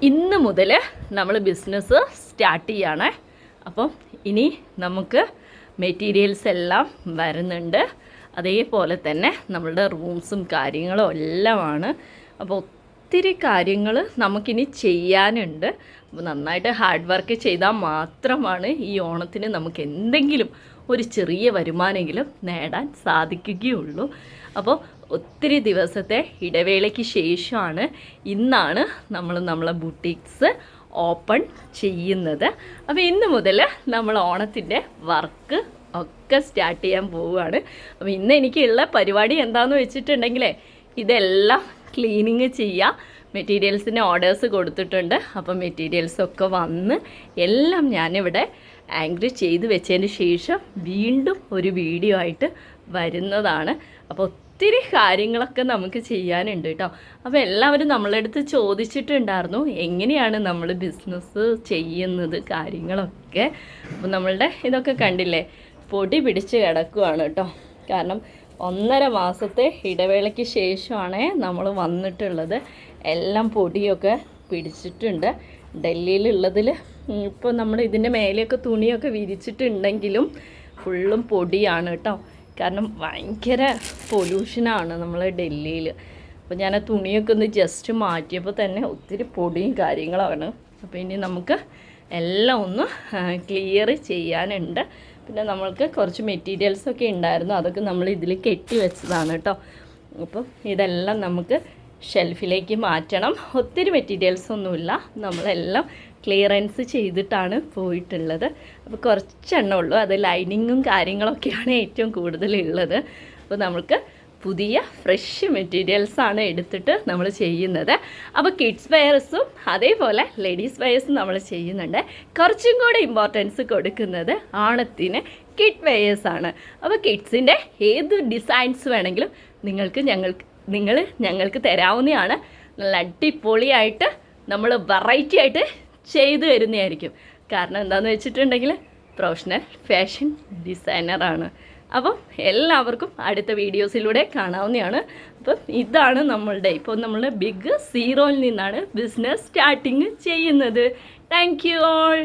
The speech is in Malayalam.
ഇന്ന് മുതൽ നമ്മൾ ബിസിനസ് സ്റ്റാർട്ട് ചെയ്യാണ്. അപ്പം ഇനി നമുക്ക് മെറ്റീരിയൽസ് എല്ലാം വരുന്നുണ്ട്. അതേപോലെ തന്നെ നമ്മളുടെ റൂംസും കാര്യങ്ങളും എല്ലാമാണ്. അപ്പോൾ ഒത്തിരി കാര്യങ്ങൾ നമുക്കിനി ചെയ്യാനുണ്ട്. അപ്പോൾ നന്നായിട്ട് ഹാർഡ് വർക്ക് ചെയ്താൽ മാത്രമാണ് ഈ ഓണത്തിന് നമുക്ക് എന്തെങ്കിലും ഒരു ചെറിയ വരുമാനമെങ്കിലും നേടാൻ സാധിക്കുകയുള്ളൂ. അപ്പോൾ ഒത്തിരി ദിവസത്തെ ഇടവേളയ്ക്ക് ശേഷമാണ് ഇന്നാണ് നമ്മളെ ബുട്ടീക്സ് ഓപ്പൺ ചെയ്യുന്നത്. അപ്പോൾ ഇന്ന് മുതൽ നമ്മൾ ഓണത്തിൻ്റെ വർക്ക് ഒക്കെ സ്റ്റാർട്ട് ചെയ്യാൻ പോവുകയാണ്. അപ്പോൾ ഇന്ന് എനിക്കുള്ള പരിപാടി എന്താണെന്ന് വെച്ചിട്ടുണ്ടെങ്കിൽ ഇതെല്ലാം ക്ലീനിങ് ചെയ്യുക. മെറ്റീരിയൽസിന് ഓർഡേഴ്സ് കൊടുത്തിട്ടുണ്ട്. അപ്പോൾ മെറ്റീരിയൽസൊക്കെ വന്ന് എല്ലാം ഞാനിവിടെ ആങ്കർ ചെയ്ത് വെച്ചതിന് ശേഷം വീണ്ടും ഒരു വീഡിയോ ആയിട്ട് വരുന്നതാണ്. അപ്പോൾ ഒത്തിരി കാര്യങ്ങളൊക്കെ നമുക്ക് ചെയ്യാനുണ്ട് കേട്ടോ. അപ്പോൾ എല്ലാവരും നമ്മളെ അടുത്ത് ചോദിച്ചിട്ടുണ്ടായിരുന്നു എങ്ങനെയാണ് നമ്മൾ ബിസിനസ് ചെയ്യുന്നത് കാര്യങ്ങളൊക്കെ. അപ്പോൾ നമ്മളുടെ ഇതൊക്കെ കണ്ടില്ലേ, പൊടി പിടിച്ച് കിടക്കുകയാണ് കേട്ടോ. കാരണം 1.5 മാസത്തെ ഇടവേളയ്ക്ക് ശേഷമാണ് നമ്മൾ വന്നിട്ടുള്ളത്. എല്ലാം പൊടിയൊക്കെ പിടിച്ചിട്ടുണ്ട്. ഡൽഹിയിലുള്ളതിൽ ഇപ്പോൾ നമ്മൾ ഇതിൻ്റെ മേലെയൊക്കെ തുണിയൊക്കെ വിരിച്ചിട്ടുണ്ടെങ്കിലും ഫുള്ളും പൊടിയാണ് കേട്ടോ. കാരണം ഭയങ്കര പൊല്യൂഷനാണ് നമ്മൾ ഡൽഹിയിൽ. അപ്പോൾ ഞാൻ ആ തുണിയൊക്കെ ഒന്ന് ജസ്റ്റ് മാറ്റിയപ്പോൾ തന്നെ ഒത്തിരി പൊടിയും കാര്യങ്ങളാണ്. അപ്പോൾ ഇനി നമുക്ക് എല്ലാം ഒന്ന് ക്ലിയർ ചെയ്യാനുണ്ട്. പിന്നെ നമ്മൾക്ക് കുറച്ച് മെറ്റീരിയൽസൊക്കെ ഉണ്ടായിരുന്നു, അതൊക്കെ നമ്മൾ ഇതിൽ കെട്ടി വെച്ചതാണ് കേട്ടോ. അപ്പം ഇതെല്ലാം നമുക്ക് ഷെൽഫിലേക്ക് മാറ്റണം. ഒത്തിരി മെറ്റീരിയൽസ് ഒന്നുമില്ല, നമ്മളെല്ലാം ക്ലിയറൻസ് ചെയ്തിട്ടാണ് പോയിട്ടുള്ളത്. അപ്പോൾ കുറച്ചെണ്ണം ഉള്ളൂ, അത് ലൈനിങ്ങും കാര്യങ്ങളൊക്കെയാണ് ഏറ്റവും കൂടുതലുള്ളത്. അപ്പോൾ നമുക്ക് പുതിയ ഫ്രഷ് മെറ്റീരിയൽസാണ് എടുത്തിട്ട് നമ്മൾ ചെയ്യുന്നത്. അപ്പോൾ കിഡ്സ് വെയർസും അതേപോലെ ലേഡീസ് വെയർസും നമ്മൾ ചെയ്യുന്നുണ്ട്. കുറച്ചും കൂടെ ഇമ്പോർട്ടൻസ് കൊടുക്കുന്നത് ഓണത്തിന് കിഡ് വെയേഴ്സാണ്. അപ്പോൾ കിഡ്സിൻ്റെ ഏത് ഡിസൈൻസ് വേണമെങ്കിലും നിങ്ങൾ ഞങ്ങൾക്ക് തരാവുന്നതാണ്. നല്ല അടിപൊളിയായിട്ട് നമ്മൾ വെറൈറ്റി ആയിട്ട് ചെയ്തു തരുന്നതായിരിക്കും. കാരണം എന്താണെന്ന് വെച്ചിട്ടുണ്ടെങ്കിൽ പ്രൊഫഷണൽ ഫാഷൻ ഡിസൈനറാണ്. അപ്പം എല്ലാവർക്കും അടുത്ത വീഡിയോസിലൂടെ കാണാവുന്നതാണ്. അപ്പം ഇതാണ് നമ്മളുടെ ഇപ്പോൾ നമ്മൾ ബിഗ് സീറോയിൽ നിന്നാണ് ബിസിനസ് സ്റ്റാർട്ടിങ് ചെയ്യുന്നത്. Thank you all.